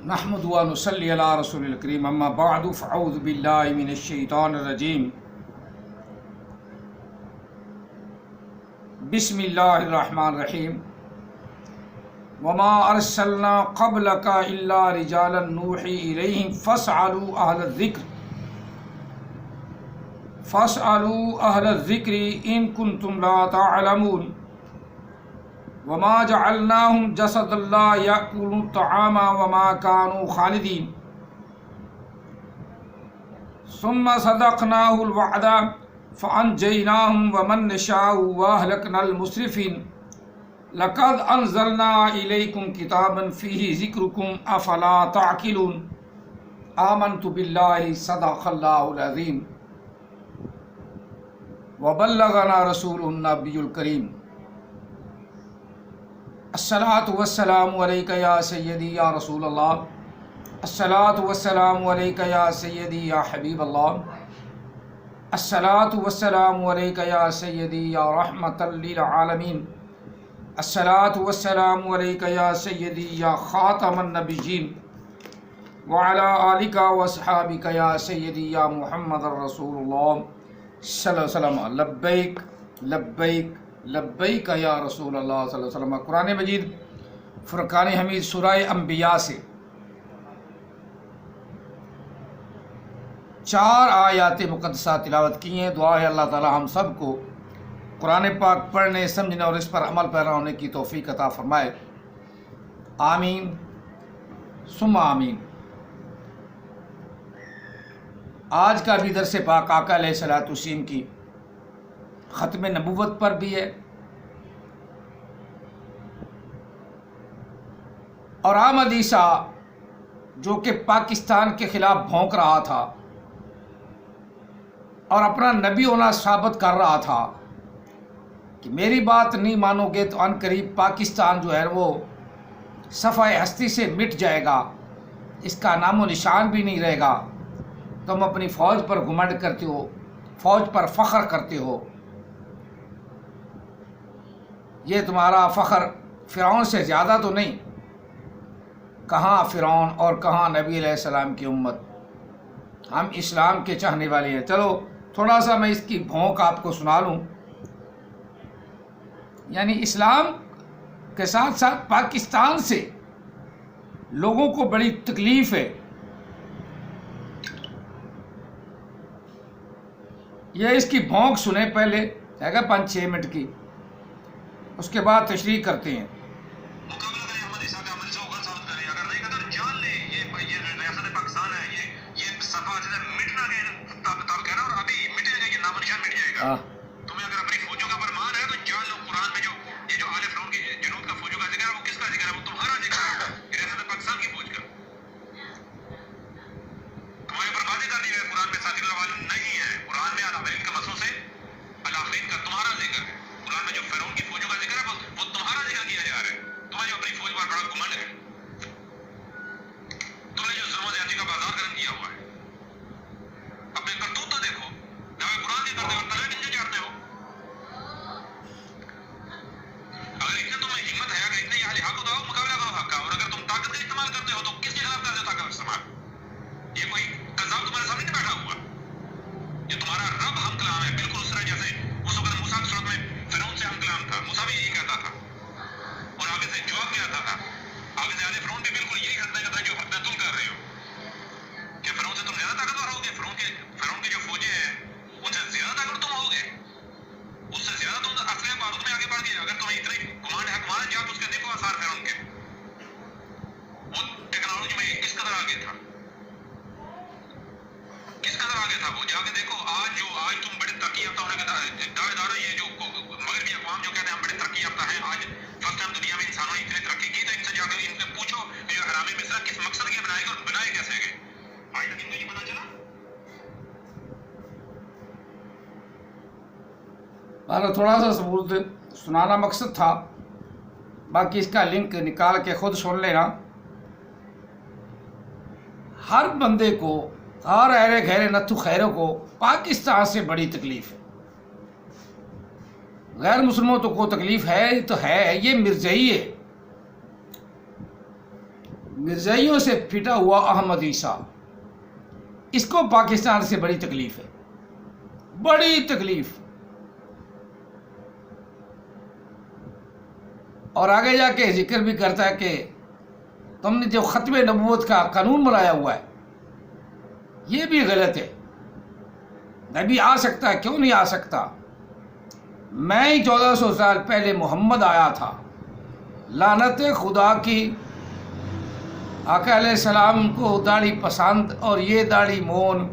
نحمد و نصلی علی رسول الکریم اما بعد فاعوذ باللہ من الشیطان الرجیم بسم اللہ الرحمن الرحیم وما ارسلنا قبلک الا رجالا نوحی الیہم فاسألوا اہل الذکر ان کنتم لا تعلمون وما جعلناهم جسدا لا يأكلون الطعام وما كانوا خالدين ثم صدقناه الوعد فأنجيناهم ومن نشاء وأهلكنا المسرفين لقد أنزلنا إليكم كتابا فيه ذكركم أفلا تعقلون آمنت بالله صدق الله العظيم وبلغنا رسول النبي الكريم الصلاۃ والسلام علیک یا سیدی یا رسول اللہ الصلاۃ والسلام علیک یا سیدی یا حبیب اللہ الصلاۃ والسلام علیک یا سیدی یا رحمۃ للعالمین الصلاۃ والسلام علیک یا سیدی یا خاتم النبیین وعلی آلک واصحابک یا سیدی یا محمد الرسول اللہ صلی اللہ علیہ وسلم لبیک لبیک لبیک یا رسول اللہ صلی اللہ علیہ وسلم۔ قرآن مجید فرقان حمید سورہ انبیاء سے 4 آیات مقدسہ تلاوت کی ہیں۔ دعا ہے اللہ تعالی ہم سب کو قرآن پاک پڑھنے سمجھنے اور اس پر عمل پیرا ہونے کی توفیق عطا فرمائے، آمین ثم آمین۔ آج کا بھی درس پاک آقا علیہ الصلوۃ والتسلیم کی ختم نبوت پر بھی ہے، اور احمد عیسیٰ جو کہ پاکستان کے خلاف بھونک رہا تھا اور اپنا نبی ہونا ثابت کر رہا تھا کہ میری بات نہیں مانو گے تو ان قریب پاکستان جو ہے وہ صفحہ ہستی سے مٹ جائے گا، اس کا نام و نشان بھی نہیں رہے گا۔ تم اپنی فوج پر گھمنڈ کرتے ہو، فوج پر فخر کرتے ہو، یہ تمہارا فخر فرعون سے زیادہ تو نہیں؟ کہاں فرعون اور کہاں نبی علیہ السلام کی امت؟ ہم اسلام کے چاہنے والے ہیں۔ چلو تھوڑا سا میں اس کی بھونک آپ کو سنا لوں۔ یعنی اسلام کے ساتھ ساتھ پاکستان سے لوگوں کو بڑی تکلیف ہے۔ یہ اس کی بھونک سنیں، پہلے ہے گا 5-6 منٹ کی، اس کے بعد تشریح کرتے ہیں۔ مقابلہ کریں احمد عیسیٰ کا، احمد عیسیٰ کو غلط ثابت کریں، اگر نہیں کرتا جان لیں۔ یہ ریاست پاکستان ہے، یہ صفحہ جو ہے مٹنا کے تاب کہہ رہا، اور ابھی مٹے گا، یہ نام و نشان مٹ جائے گا۔ تمہیں اگر اپنی فوجوں کا فرمان ہے تو جان لو، قرآن میں یہ جو آل فرعون کی جنود کا فوجوں کا ذکر ہے وہ کس کا ذکر ہے؟ وہ تمہارا ذکر ہے، یہ ریاست پاکستان کی فوج کا۔ تمہارے پر واضح کر دیا ہے قرآن میں ساتھی والا نہیں ہے، قرآن میں الاولین کا مسعود سے الاخرین کا تمہارا ذکر ہے۔ قرآن میں جو فرعون کی فوجوں کا ذکر ہے وہ تمہارا ذکر کیا جا رہا ہے۔ تمہیں جو اپنی فوج پر بڑا گھمنڈ ہے، تم نے جو ظلم و زیادتی کا بازار گرم کیا ہوا ہے، اپنے کرتوت تو دیکھو، دعوے قرآن کے کرتے ہو اور تلے ڈنڈے چاٹتے ہو۔ اگر اتنے تمہیں ہمت ہے، اگر اتنے اہل حق ہو تو آؤ مقابلہ کرو حق کا، اور اگر تم طاقت کا استعمال کرتے ہو تو کس کے خلاف کرتے ہو طاقت کا استعمال؟ یہ کوئی کذاب تمہارے سامنے نہیں بیٹھا ہوا، یہ تمہارا رب ہم کلام ہے، بالکل اس طرح جیسے اس وقت موسیٰ کی صورت میں فرعون سے ہم کلام تھا۔ موسیٰ بھی یہی کہتا تھا اور آگے سے جواب بھی آتا تھا، آگے سے آل فرعون بھی بالکل یہی حرکتیں کرتا ہے جو حرکتیں تم کر رہے ہو، کہ فرعون سے تم زیادہ طاقتور ہوگے، فرعون کی جو فوجیں ہیں ان سے زیادہ طاقتور تم ہوگے، اس سے زیادہ تم اسلحہ بارود میں آگے بڑھ گئے۔ اگر تمہیں اتنے کمانڈ ہے، کمانڈ جا اس کے دیکھو آثار فرعون کے، وہ ٹیکنالوجی میں کس قدر آگے تھا، کس قدر آگے تھا وہ، جا کے دیکھو۔ آج تم بڑے ترقی یافتہ ہونے کے دعوے دار ہو، یہ جو مغربی اقوام جو کہتے ہیں ہم بڑے ترقی یافتہ ہیں، آج فرسٹ ٹائم دنیا میں انسانوں نے اتنی ترقی کی، تو ان سے جا کے ان سے پوچھو کہ جو احرام مصر کس مقصد کے بنائے گئے اور بنائے کیسے گئے؟ آج تک ان کو یہ پتا چلا؟ تھوڑا سا ثبوت سنانا مقصد تھا، باقی اس کا لنک نکال کے خود سن لینا۔ ہر بندے کو، ہر ایرے گھیرے نتھو خیروں کو پاکستان سے بڑی تکلیف ہے۔ غیر مسلموں تو کو تکلیف ہے تو ہے، یہ مرزائی ہے۔ مرزائیوں سے پھٹا ہوا احمد عیسیٰ، اس کو پاکستان سے بڑی تکلیف ہے، بڑی تکلیف۔ اور آگے جا کے ذکر بھی کرتا ہے کہ تم نے جو ختم نبوت کا قانون بنایا ہوا ہے یہ بھی غلط ہے، نبی آ سکتا ہے، کیوں نہیں آ سکتا؟ میں ہی 1400 سال پہلے محمد آیا تھا، لعنت خدا کی، آقا علیہ السلام کو داڑھی پسند اور یہ داڑھی مون۔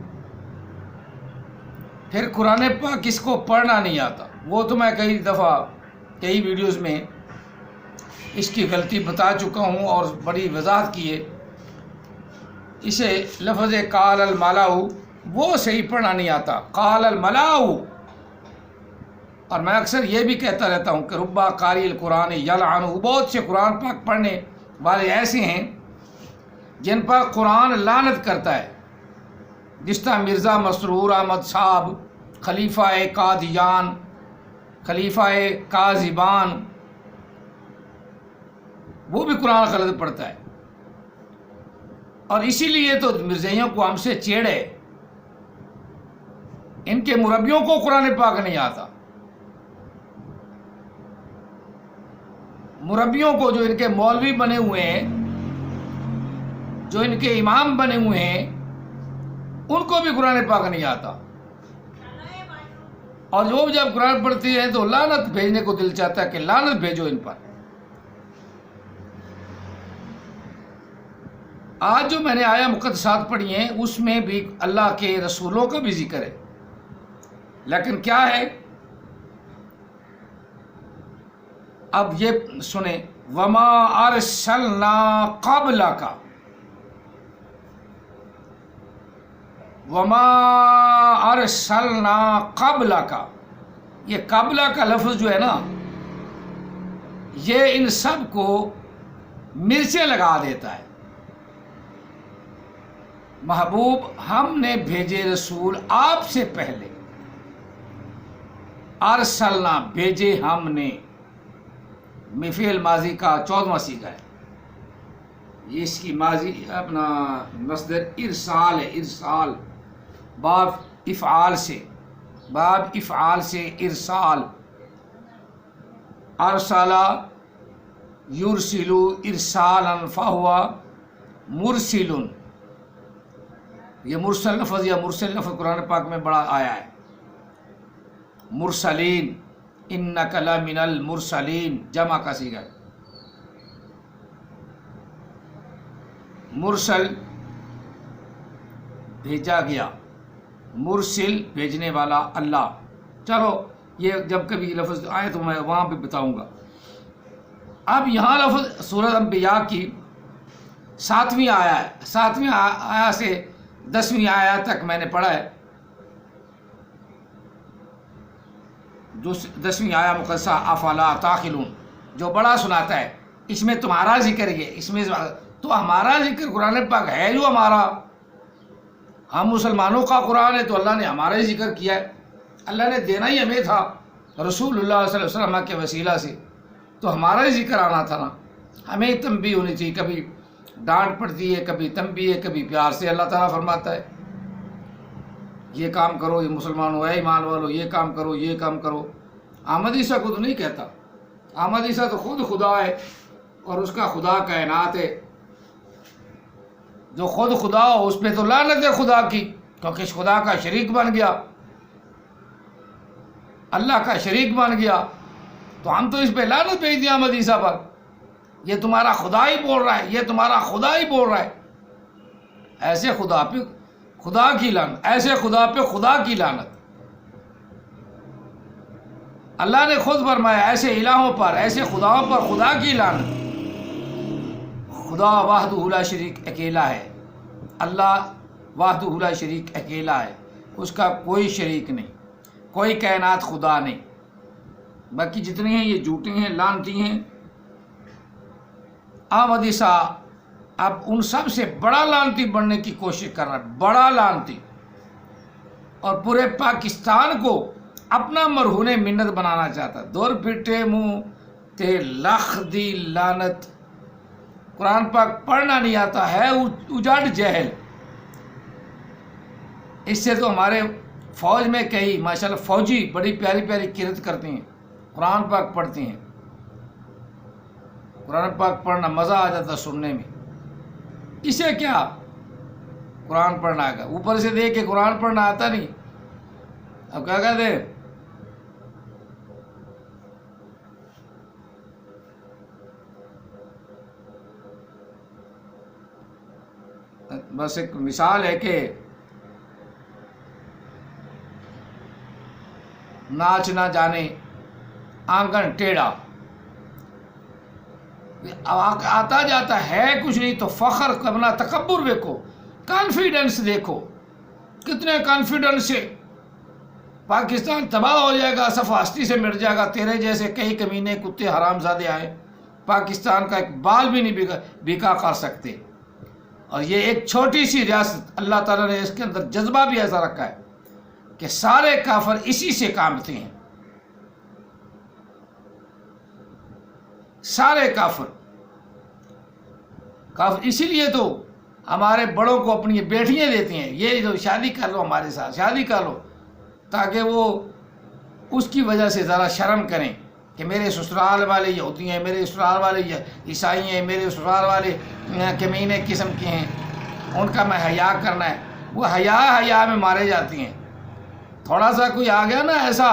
پھر قرآن پاک کس کو پڑھنا نہیں آتا، وہ تو میں کئی دفعہ کئی ویڈیوز میں اس کی غلطی بتا چکا ہوں اور بڑی وضاحت کی ہے۔ اسے لفظ قال الملاؤ وہ صحیح پڑھنا نہیں آتا، قال الملاؤ۔ اور میں اکثر یہ بھی کہتا رہتا ہوں کہ ربا قاری القرآن یلعنہ، بہت سے قرآن پاک پڑھنے والے ایسے ہیں جن پر قرآن لعنت کرتا ہے، جس طرح مرزا مسرور احمد صاحب، خلیفہ قادیان، خلیفہ کاذبان، وہ بھی قرآن غلط پڑھتا ہے۔ اور اسی لیے تو مرزائیوں کو ہم سے چیڑ ہے، ان کے مربیوں کو قرآن پاک نہیں آتا، مربیوں کو، جو ان کے مولوی بنے ہوئے ہیں، جو ان کے امام بنے ہوئے ہیں، ان کو بھی قرآن پاک نہیں آتا، اور جو جب قرآن پڑھتے ہیں تو لعنت بھیجنے کو دل چاہتا ہے کہ لعنت بھیجو ان پر۔ آج جو میں نے آیا مقدسات پڑھی ہیں اس میں بھی اللہ کے رسولوں کا بھی ذکر ہے، لیکن کیا ہے؟ اب یہ سنیں، وما ارسلنا قبلک، وما ارسلنا قبلک، یہ قبلہ کا لفظ جو ہے نا، یہ ان سب کو مرچیں لگا دیتا ہے۔ محبوب ہم نے بھیجے رسول آپ سے پہلے، ارسلنا بھیجے ہم نے، فعل ماضی کا 14واں صیغہ ہے، یہ اس کی ماضی اپنا مصدر ارسال ہے، ارسال باب افعال سے، باب افعال سے ارسال، ارسلا یرسلو ارسالا فہو مرسل، یہ مرسل لفظ یا مرسل لفظ قرآن پاک میں بڑا آیا ہے۔ مرسلین، انک لمن المرسلین، جمع کا صیغہ ہے۔ مرسل بھیجا گیا، مرسل بھیجنے والا اللہ۔ چلو یہ جب کبھی لفظ آئے تو میں وہاں بھی بتاؤں گا۔ اب یہاں لفظ سورۃ انبیاء کی 7ویں آیا ہے، 7ویں آیا سے 10ویں آیا تک میں نے پڑھا ہے، جو 10ویں آیا مقدسہ افلا تعقلون، جو بڑا سناتا ہے، اس میں تمہارا ذکر ہے، اس میں تو ہمارا ذکر قرآن پاک ہے جو ہمارا، ہم مسلمانوں کا قرآن ہے تو اللہ نے ہمارا ہی ذکر کیا ہے، اللہ نے دینا ہی ہمیں تھا رسول اللہ صلی اللہ علیہ وسلم کے وسیلہ سے، تو ہمارا ہی ذکر آنا تھا نا، ہمیں تنبیہ ہونی چاہیے، کبھی ڈانٹ پڑتی ہے، کبھی تنبیہ ہے، کبھی پیار سے اللہ تعالیٰ فرماتا ہے یہ کام کرو، یہ مسلمان ہو، اے ایمان والو یہ کام کرو، یہ کام کرو۔ احمد عیسیٰ کو تو نہیں کہتا، احمد عیسیٰ تو خود خدا ہے اور اس کا خدا کائنات ہے، جو خود خدا ہو اس پہ تو لعنت ہے خدا کی، کیونکہ اس خدا کا شریک بن گیا، اللہ کا شریک بن گیا، تو ہم تو اس پہ لعنت بھیج دیا احمد عیسیٰ پر، یہ تمہارا خدا ہی بول رہا ہے، یہ تمہارا خدا ہی بول رہا ہے۔ ایسے خدا پہ خدا کی لعنت، ایسے خدا پہ خدا کی لعنت۔ اللہ نے خود فرمایا ایسے الہوں پر، ایسے خداؤں پر خدا کی لعنت۔ خدا وحدہ لا شریک اکیلا ہے، اللہ وحدہ لا شریک اکیلا ہے، اس کا کوئی شریک نہیں، کوئی کائنات خدا نہیں، باقی جتنے ہیں یہ جھوٹے ہیں، لعنتی ہیں۔ احمد عیسیٰ اب ان سب سے بڑا لعنتی بننے کی کوشش کر رہا ہے، بڑا لعنتی، اور پورے پاکستان کو اپنا مرہون منت بنانا چاہتا ہے۔ دور پھٹے منہ تے لکھ دی لعنت، قرآن پاک پڑھنا نہیں آتا ہے اجاڑ جہل. اس سے تو ہمارے فوج میں کئی ماشاءاللہ فوجی بڑی پیاری پیاری قرات کرتے ہیں، قرآن پاک پڑھتے ہیں. قرآن پاک پڑھنا مزہ آ جاتا سننے میں. اسے کیا قرآن پڑھنا آئے، اوپر سے دیکھ کے قرآن پڑھنا آتا نہیں. اب کیا کہتے ہیں، بس ایک مثال ہے کہ ناچ نہ جانے آنگن ٹیڑھا. آتا جاتا ہے کچھ نہیں تو فخر کرنا، تکبر دیکھو، کانفیڈنس دیکھو، کتنے کانفیڈنس سے پاکستان تباہ ہو جائے گا، صف ہستی سے مٹ جائے گا. تیرے جیسے کئی کمینے کتے حرام زادے آئے، پاکستان کا ایک بال بھی نہیں بکا کر سکتے. اور یہ ایک چھوٹی سی ریاست، اللہ تعالیٰ نے اس کے اندر جذبہ بھی ایسا رکھا ہے کہ سارے کافر اسی سے کامتے ہیں. سارے کافر اسی لیے تو ہمارے بڑوں کو اپنی بیٹیاں دیتی ہیں، یہ جو شادی کر لو ہمارے ساتھ، شادی کر لو، تاکہ وہ اس کی وجہ سے ذرا شرم کریں کہ میرے سسرال والے یہودی ہیں، میرے سسرال والے عیسائی ہیں، میرے سسرال والے کمینے قسم کے ہیں، ان کا میں حیا کرنا ہے. وہ حیا میں مارے جاتی ہیں. تھوڑا سا کوئی آ گیا نا ایسا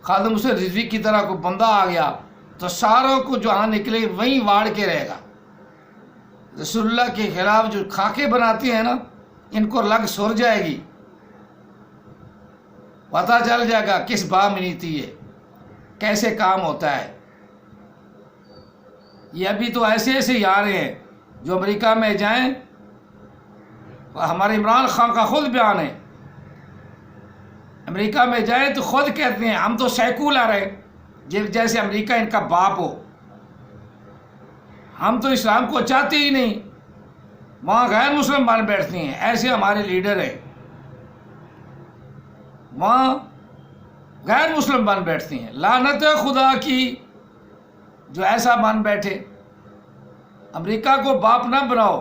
خادم سے رضوی کی طرح کوئی بندہ آ گیا تو ساروں کو جہاں نکلے وہیں واڑ کے رہے گا. رسول اللہ کے خلاف جو خاکے بناتے ہیں نا، ان کو لگ سر جائے گی، پتہ چل جائے گا کس باہ میں نیتی ہے، کیسے کام ہوتا ہے. یہ ابھی تو ایسے ایسے ہی آ رہے ہیں جو امریکہ میں جائیں. ہمارے عمران خان کا خود بیان ہے، امریکہ میں جائیں تو خود کہتے ہیں ہم تو سیکولر ہیں، جیسے امریکہ ان کا باپ ہو. ہم تو اسلام کو چاہتے ہی نہیں، وہاں غیر مسلم بن بیٹھتے ہیں. ایسے ہمارے لیڈر ہیں، وہاں غیر مسلم بن بیٹھتے ہیں. لعنت خدا کی جو ایسا بن بیٹھے. امریکہ کو باپ نہ بناؤ،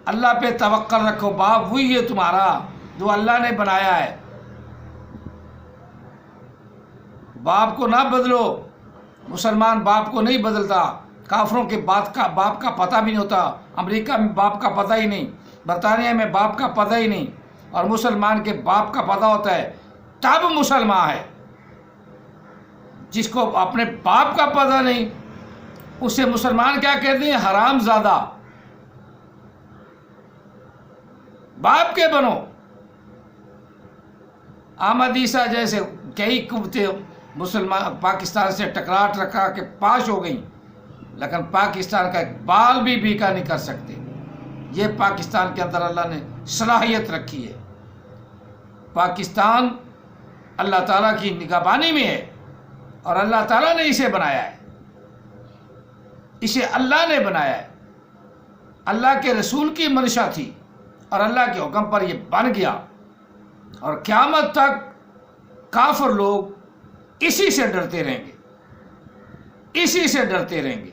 اللہ پہ توکل رکھو. باپ وہی ہے تمہارا جو اللہ نے بنایا ہے. باپ کو نہ بدلو. مسلمان باپ کو نہیں بدلتا. کافروں کے باپ کا پتہ بھی نہیں ہوتا. امریکہ میں باپ کا پتہ ہی نہیں، برطانیہ میں باپ کا پتہ ہی نہیں، اور مسلمان کے باپ کا پتہ ہوتا ہے تب مسلمان ہے. جس کو اپنے باپ کا پتہ نہیں اسے مسلمان کیا کہتے ہیں؟ حرام زادہ. باپ کے بنو. احمد عیسیٰ جیسے کئی قوتیں مسلمان پاکستان سے ٹکرا کے پاش ہو گئیں، لیکن پاکستان کا ایک بال بھی بیکا نہیں کر سکتے. یہ پاکستان کے اندر اللہ نے صلاحیت رکھی ہے. پاکستان اللہ تعالیٰ کی نگہبانی میں ہے اور اللہ تعالیٰ نے اسے بنایا ہے. اسے اللہ نے بنایا ہے. اللہ کے رسول کی منشا تھی اور اللہ کے حکم پر یہ بن گیا. اور قیامت تک کافر لوگ اسی سے ڈرتے رہیں گے، اسی سے ڈرتے رہیں گے.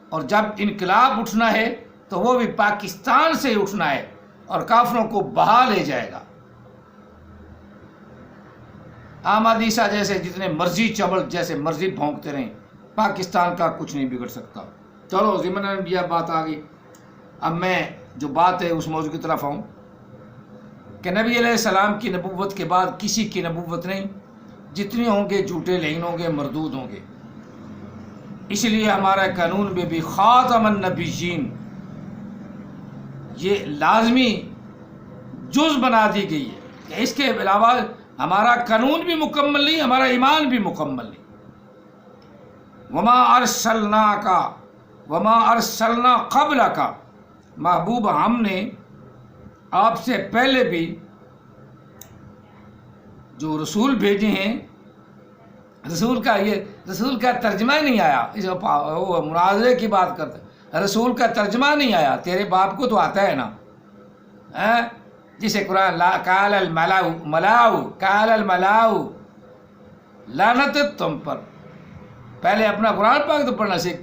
اور جب انقلاب اٹھنا ہے تو وہ بھی پاکستان سے اٹھنا ہے اور کافروں کو بہا لے جائے گا. احمد عیسیٰ جیسے جتنے مرضی چبل جیسے مرضی بھونکتے رہیں، پاکستان کا کچھ نہیں بگڑ سکتا. چلو ضمن انبیاء بات آ گئی. اب میں جو بات ہے اس موضوع کی طرف آؤں کہ نبی علیہ السلام کی نبوت کے بعد کسی کی نبوت نہیں. جتنے ہوں گے جھوٹے لعین ہوں گے، مردود ہوں گے. اس لیے ہمارا قانون میں بھی خاتم النبیین یہ لازمی جز بنا دی گئی ہے کہ اس کے علاوہ ہمارا قانون بھی مکمل نہیں، ہمارا ایمان بھی مکمل نہیں. وما ارسلنا قبلک، محبوب ہم نے آپ سے پہلے بھی جو رسول بھیجے ہیں. رسول کا ترجمہ نہیں آیا. وہ مناظرے کی بات کرتے، رسول کا ترجمہ نہیں آیا. تیرے باپ کو تو آتا ہے نا، جسے قرآن قال الملاؤ لعنت تم پر. پہلے اپنا قرآن پاک تو پڑھنا سیکھ.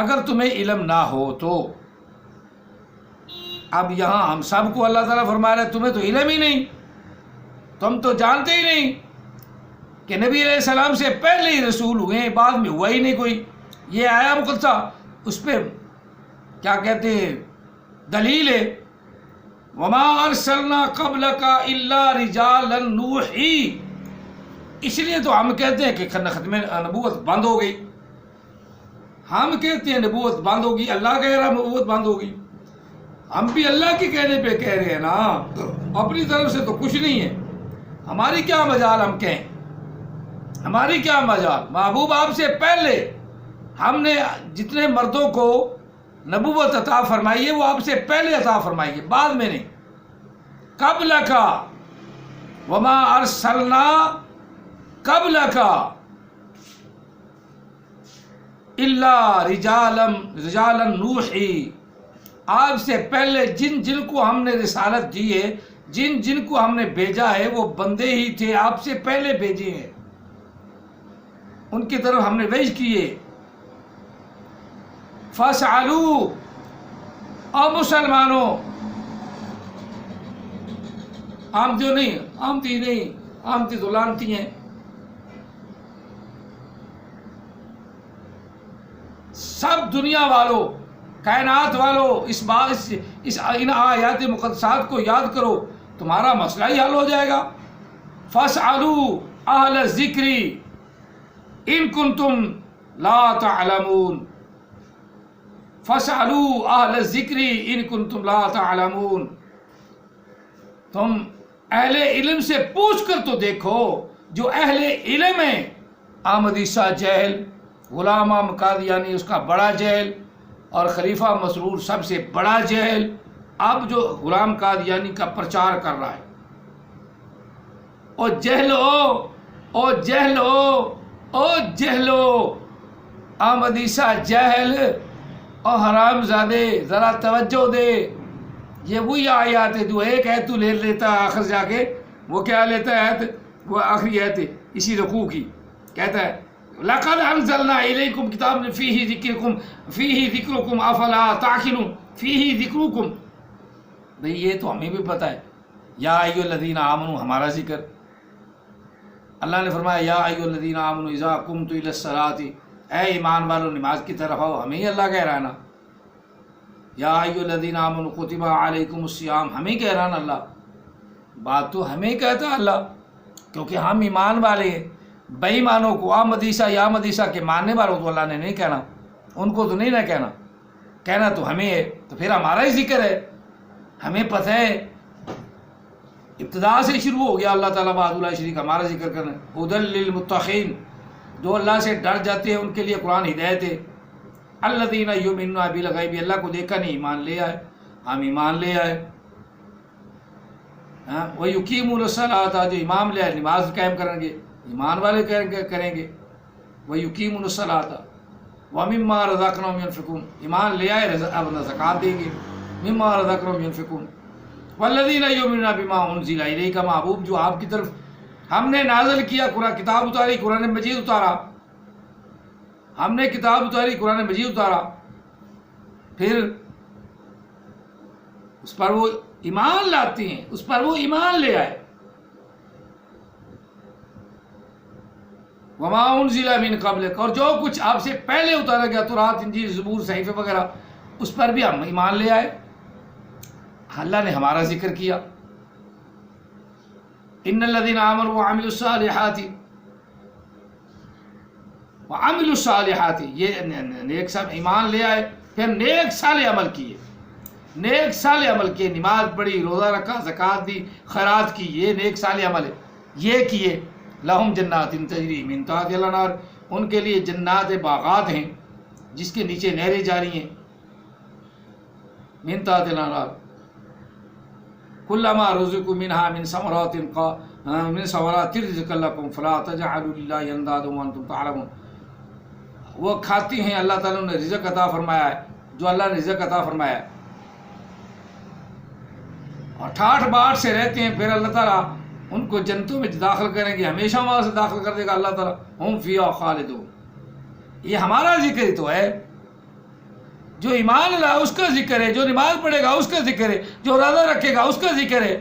اگر تمہیں علم نہ ہو تو اب یہاں ہم سب کو اللہ تعالیٰ فرما رہا ہے تمہیں تو علم ہی نہیں، تم تو جانتے ہی نہیں کہ نبی علیہ السلام سے پہلے ہی رسول ہوئے ہیں، بعد میں ہوا ہی نہیں کوئی۔ یہ آیا مقدسہ اس پہ کیا کہتے ہیں دلیل ہے، وما ارسلنا قبلک الا رجالا نوحی، اس لیے تو ہم کہتے ہیں کہ ختم نبوت بند ہو گئی، ہم کہتے ہیں نبوت بند ہوگی، اللہ کہہ رہا نبوت بند ہوگی، ہم بھی اللہ کے کہنے پہ کہہ رہے ہیں نا، اپنی طرف سے تو کچھ نہیں ہے، ہماری کیا مجال ہم کہیں، ہماری کیا مجال۔ محبوب آپ سے پہلے ہم نے جتنے مردوں کو نبوت عطا فرمائی ہے وہ آپ سے پہلے عطا فرمائی ہے، بعد میں نہیں۔ قبلک وما ارسلنا قبلک الا رجالا نوحی، آپ سے پہلے جن جن کو ہم نے رسالت دی ہے، جن جن کو ہم نے بھیجا ہے وہ بندے ہی تھے، آپ سے پہلے بھیجے ہیں، ان کی طرف ہم نے وحی کیے۔ فاسعلوا، اور مسلمانوں آمدی نہیں، آمدی تو لانتی ہیں، سب دنیا والوں، کائنات والوں ان آیات مقدسات کو یاد کرو، تمہارا مسئلہ ہی حل ہو جائے گا۔ فاسألوا اہل الذکر ان کنتم لا تعلمون، فاسألوا اہل الذکر ان کنتم لا تعلمون، تم اہل علم سے پوچھ کر تو دیکھو، جو اہل علم ہیں۔ احمد عیسیٰ جہل، غلام احمد قادیانی اس کا بڑا جہل، اور خلیفہ مسرور سب سے بڑا جہل، اب جو غلام قادیانی کا پرچار کر رہا ہے، او جہلو، احمد عیسیٰ جہل اور حرام زادے، ذرا توجہ دے، یہ وہی آیات ہے جو ایک آیت تو لے لیتا ہے آخر جا کے، وہ کیا لیتا ہے آیت، وہ آخری آیت ہے اسی رکوع کی، کہتا ہے لَقَدْ أَنزَلْنَا إِلَيْكُمْ كِتَابًا فِيهِ ذِكْرُكُمْ أَفَلَا تَعْقِلُونَ، فِيهِ ذِكْرُكُمْ، بھئی یہ تو ہمیں بھی پتہ ہے، یا ایھا الذین آمنوا ہمارا ذکر، اللہ نے فرمایا یا ایھا الذین آمنوا اذا قمتم الی الصلاۃ، اے ایمان والو نماز کی طرف آؤ، ہمیں ہی اللہ کہہ رہا ہے نا، یا ایھا الذین آمنوا کتب علیکم الصیام، ہمیں کہہ رہا ہے نا اللہ، بات تو ہمیں کہتا ہے اللہ، کیونکہ ہم ایمان والے ہیں۔ بے ایمانوں کو احمد عیسیٰ کے ماننے والوں تو اللہ نے نہیں کہنا، ان کو تو نہیں نہ کہنا تو ہمیں ہے، تو پھر ہمارا ہی ذکر ہے، ہمیں پتہ ہے، ابتدا سے شروع ہو گیا اللہ تعالیٰ وحدہ لا شریک ہمارا ذکر کرنا۔ ھدی للمتقین، جو اللہ سے ڈر جاتے ہیں ان کے لیے قرآن ہدایت ہے۔ الذین یؤمنون بالغیب، اللہ کو دیکھا نہیں ایمان لے آئے، ہم ایمان لے آئے۔ ویقیمون الصلاۃ، جو ایمان لے آئے نماز قائم کریں گے، ایمان والے کریں گے۔ ویقیمون الصلاۃ ومما رزقناہم ینفقون، ایمان لے آئے اب زکوٰۃ دیں گے، مما رزقناہم ینفقون۔ والذین یؤمنون بما انزل الیک، محبوب جو آپ کی طرف ہم نے نازل کیا، کتاب اتاری، قرآن مجید اتارا، ہم نے کتاب اتاری، قرآن مجید اتارا، پھر اس پر وہ ایمان لاتے ہیں، اس پر وہ ایمان لے آئے۔ وما انزل من قبلک، اور جو کچھ آپ سے پہلے اتارا گیا، تورات، انجیل، زبور، صحیفے وغیرہ، اس پر بھی ہم ایمان لے آئے، اللہ نے ہمارا ذکر کیا۔ ان الذین آمنوا وعملوا الصالحات، یہ نیک سب ایمان لے آئے، پھر نیک صالح عمل کیے، نیک صالح عمل کیے، نماز پڑھی، روزہ رکھا، زکوٰۃ دی، خیرات کی، یہ نیک صالح عمل ہے، یہ کیے۔ لہم جنات تجری من تحتہا الانہار، ان کے لیے جنات باغات ہیں جس کے نیچے نہریں جاری ہیں، من تحتہا الانہار، کلما رزقوا منها من ثمرات رزقا لکم فلا تجعلوا للہ اندادا وانتم تعلمون، وہ کھاتی ہیں، اللہ تعالیٰ نے رزق عطا فرمایا ہے، جو اللہ نے رزق عطا فرمایا ہے، اور ٹھاٹھ باٹھ سے رہتے ہیں، پھر اللہ تعالیٰ ان کو جنتوں میں داخل کریں گے، ہمیشہ وہاں سے داخل کر دے گا اللہ تعالیٰ، ہم فیہا خالدون۔ یہ ہمارا ذکر ہی تو ہے، جو ایمان لا اس کا ذکر ہے، جو نماز پڑھے گا اس کا ذکر ہے، جو روزہ رکھے گا اس کا ذکر ہے،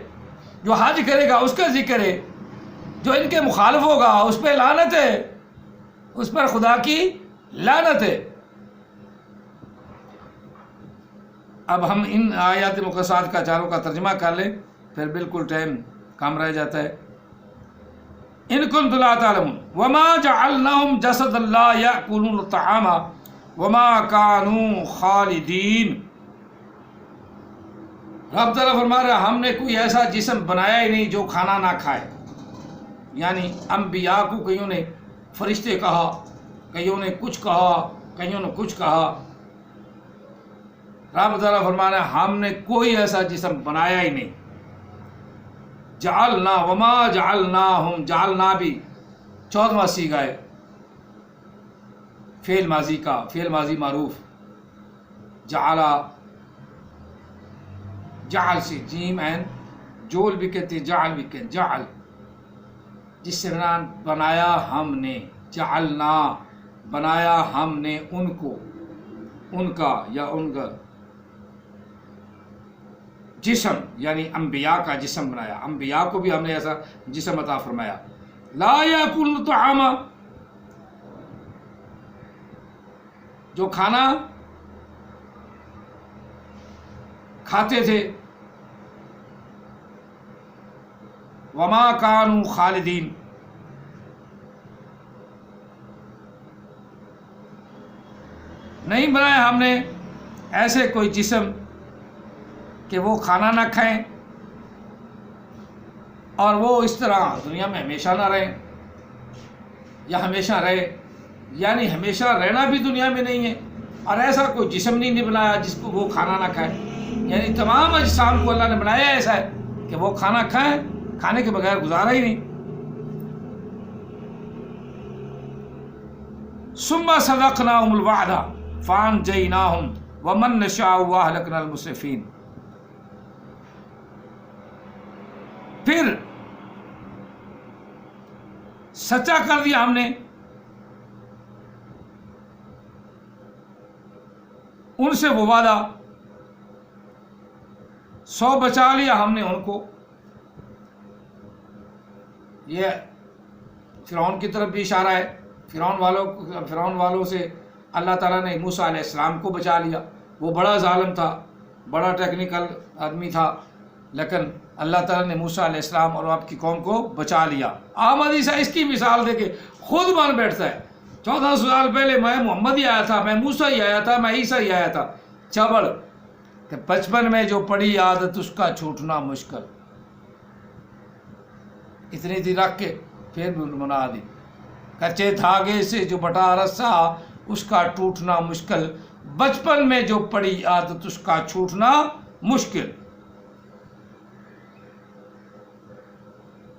جو حج کرے گا اس کا ذکر ہے، جو ان کے مخالف ہوگا اس پہ لعنت ہے، اس پر خدا کی لعنت ہے۔ اب ہم ان آیات مقدسات کا چاروں کا ترجمہ کر لیں، پھر بالکل ٹائم کم رہ جاتا ہے۔ ان کنتم لا تعلمون وما جعلناهم جسدا لا یاکلون الطعام وما كانوا خالدین۔ رب تعالیٰ فرما رہا ہے ہم نے کوئی ایسا جسم بنایا ہی نہیں جو کھانا نہ کھائے، یعنی انبیاء کو کئیوں نے فرشتے کہا، کئیوں نے کچھ کہا، کئیوں نے کچھ کہا۔ رب تعالیٰ فرما رہا ہے ہم نے کوئی ایسا جسم بنایا ہی نہیں۔ جعلنا وما جعلناہم، جعلنا بھی 14واں صیغہ ہے فعل ماضی کا، فعل ماضی معروف، جعلا، جعل سے جیم عین جول بھی کہتے ہیں، جعل بھی کہتے ہیں، جعل جس سے بنایا ہم نے، جعلنا بنایا ہم نے ان کو، ان کا یا ان کا جسم، یعنی انبیاء کا جسم بنایا، انبیاء کو بھی ہم نے ایسا جسم عطا فرمایا۔ لا یاکلون الطعام، جو کھانا کھاتے تھے، وما کانوا خالدین، نہیں بنایا ہم نے ایسے کوئی جسم کہ وہ کھانا نہ کھائیں اور وہ اس طرح دنیا میں ہمیشہ نہ رہیں، یا ہمیشہ رہے، یعنی ہمیشہ رہنا بھی دنیا میں نہیں ہے، اور ایسا کوئی جسم نہیں بنایا جس کو وہ کھانا نہ کھائے، یعنی تمام اجسام کو اللہ نے بنایا ایسا ہے کہ وہ کھانا کھائیں، کھانے کے بغیر گزارا ہی نہیں۔ ثم صدقناهم الوعد فانجیناہم ومن نشاء واہلکنا المسرفین، پھر سچا کر دیا ہم نے ان سے وہ وعدہ، 100 بچا لیا ہم نے ان کو۔ یہ فرعون کی طرف بھی اشارہ ہے، فرعون والوں سے اللہ تعالیٰ نے موسیٰ علیہ السلام کو بچا لیا۔ وہ بڑا ظالم تھا، بڑا ٹیکنیکل آدمی تھا، لیکن اللہ تعالیٰ نے موسیٰ علیہ السلام اور آپ کی قوم کو بچا لیا۔ احمد عیسیٰ اس کی مثال دے کے خود مان بیٹھتا ہے 1400 سال پہلے میں محمد ہی آیا تھا، میں موسیٰ ہی آیا تھا، میں عیسیٰ ہی آیا تھا۔ چبڑ کہ بچپن میں جو پڑی عادت اس کا چھوٹنا مشکل، اتنی دیر رکھ کے پھر بنا دی۔ کچے دھاگے سے جو بٹا رسا اس کا ٹوٹنا مشکل، بچپن میں جو پڑی عادت اس کا چھوٹنا مشکل۔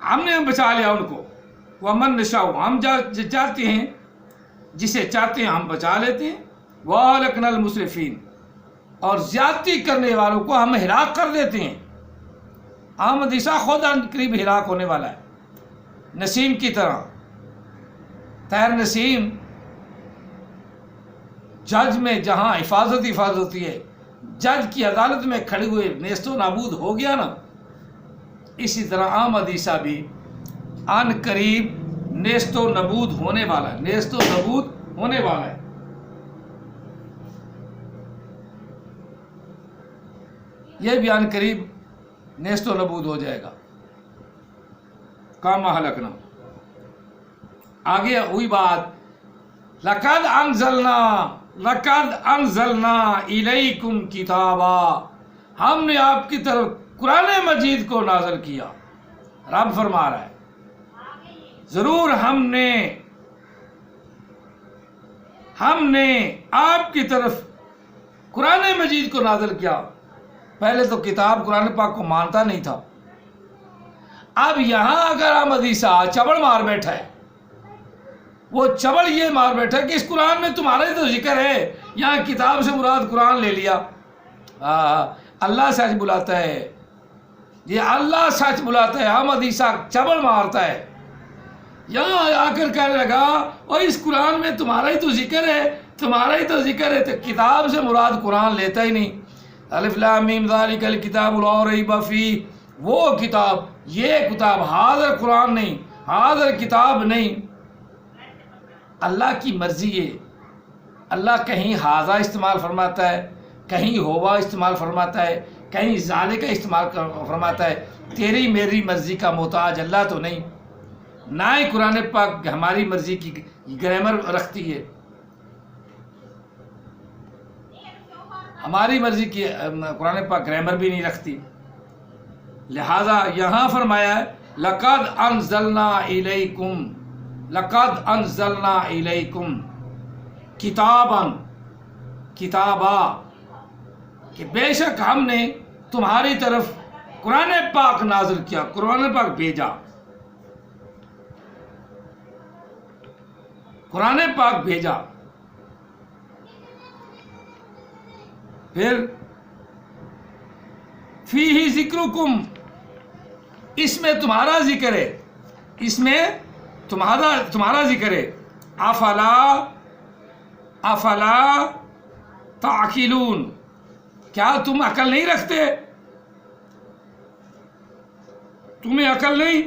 ہم نے بچا لیا ان کو، ومن نشاء، ہم چاہتے ہیں جسے چاہتے ہیں ہم بچا لیتے ہیں، واہلکنا المسرفین، اور زیادتی کرنے والوں کو ہم ہلاک کر دیتے ہیں۔ احمد عیسیٰ خود قریب ہلاک ہونے والا ہے، نسیم کی طرح۔ طاہر نسیم جج میں جہاں حفاظت ہوتی ہے، جج کی عدالت میں کھڑے ہوئے نیست و نابود ہو گیا نا، اسی طرح احمد عیسیٰ بھی ان قریب نیست و نابود ہونے والا ہے، نیست و نابود ہونے والا ہے۔ یہ بھی ان قریب نیست و نابود ہو جائے گا۔ کما ہلکنا، آگے ہوئی بات، لقد انزلنا الیکم کتابا، ہم نے آپ کی طرف قرآن مجید کو نازل کیا۔ رب فرما رہا ہے ضرور ہم نے آپ کی طرف قرآن مجید کو نازل کیا۔ پہلے تو کتاب قرآن پاک کو مانتا نہیں تھا، اب یہاں اگر احمد عیسیٰ چبڑ مار بیٹھا ہے، وہ چبڑ یہ مار بیٹھا ہے کہ اس قرآن میں تمہارا ہی تو ذکر ہے، یہاں کتاب سے مراد قرآن لے لیا۔ اللہ سچ بلاتا ہے، یہ اللہ سچ بلاتا ہے، احمد عیسیٰ چبڑ مارتا ہے، یہاں آ کر کہنے لگا اور اس قرآن میں تمہارا ہی تو ذکر ہے، تمہارا ہی تو ذکر ہے، تو کتاب سے مراد قرآن لیتا ہی نہیں۔ الف لام میم ذالک الکتاب لا ریب فیہ، وہ کتاب، یہ کتاب، حاضر قرآن نہیں، حاضر کتاب نہیں۔ اللہ کی مرضی ہے، اللہ کہیں حاضہ استعمال فرماتا ہے، کہیں ہوا استعمال فرماتا ہے، کہیں ذالک استعمال فرماتا ہے۔ تیری میری مرضی کا محتاج اللہ تو نہیں، نہ ہی قرآن پاک ہماری مرضی کی گرامر رکھتی ہے، ہماری مرضی کی قرآن پاک گرامر بھی نہیں رکھتی۔ لہذا یہاں فرمایا ہے لَقَدْ أَنزَلْنَا إِلَيْكُمْ کتاباً، کتابا، کہ بے شک ہم نے تمہاری طرف قرآن پاک نازل کیا، قرآن پاک بھیجا، قرآن پاک بھیجا۔ پھر فیہ ذکرکم، اس میں تمہارا ذکر ہے، اس میں تمہارا ذکر ہے۔ افلا تعقلون، کیا تم عقل نہیں رکھتے؟ تمہیں عقل نہیں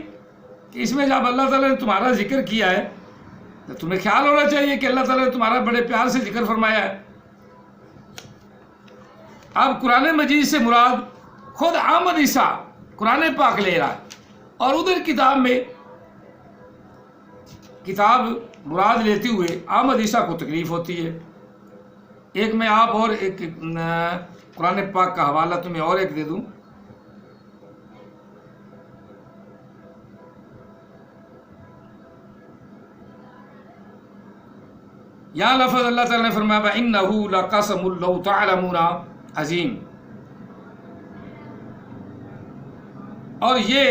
کہ اس میں جب اللہ تعالیٰ نے تمہارا ذکر کیا ہے تو تمہیں خیال ہونا چاہیے کہ اللہ تعالیٰ نے تمہارا بڑے پیار سے ذکر فرمایا ہے۔ اب قرآن مجید سے مراد خود احمد عیسیٰ قرآن پاک لے رہا ہے، اور ادھر کتاب میں کتاب مراد لیتے ہوئے احمد عیسیٰ کو تکلیف ہوتی ہے۔ ایک میں آپ اور ایک قرآن پاک کا حوالہ تمہیں اور ایک دے دوں۔ یہاں لفظ اللہ تعالیٰ نے فرمایا وَإِنَّهُ لَقَسَمٌ لَوْ تَعْلَمُونَ عظیم، اور یہ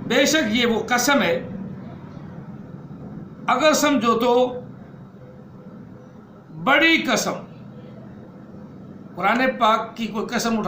بے شک یہ وہ قسم ہے، اگر سمجھو تو بڑی قسم۔ قرآن پاک کی کوئی قسم اٹھا